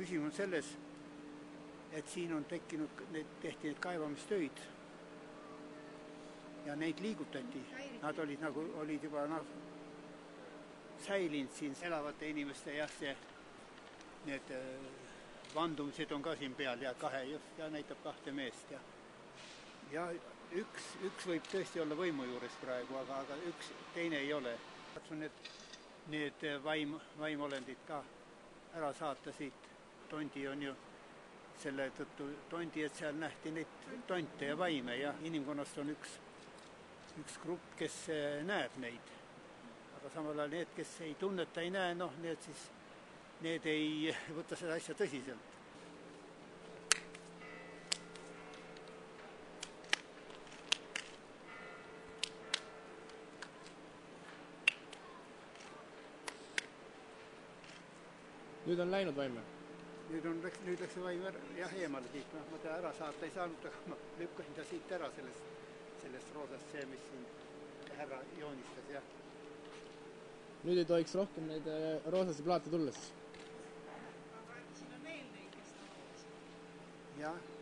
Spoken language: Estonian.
küsimus on selles, et siin on tekkinud, tehti need kaevamistöid ja neid liigutati. Nad olid juba säilinud siin elavate inimeste need vandumised on ka siin peal ja näitab 2 meest. Ja üks võib tõesti olla võimu juures praegu, aga teine ei ole. Katsun need vaimolendid ka ära saata siit. Tondi on ju selle tõttu tondi, et seal nähti neid tonte ja vaime ja inimkonnast on üks grupp, kes näeb neid. Aga samal ajal need, kes ei tunneta, ei näe, need ei võta seda asja tõsiselt. Nüüd on läinud vaime? Nüüd läks see vaim eemale siit. Ma ta ära saata ei saanud, aga ma lükkasin ta siit ära sellest roosast see, mis siin härra joonistas. Nüüd ei tohiks rohkem neid roosasi plaate tulla siis? Aga siin on veel neid, kes tahavad. Jah.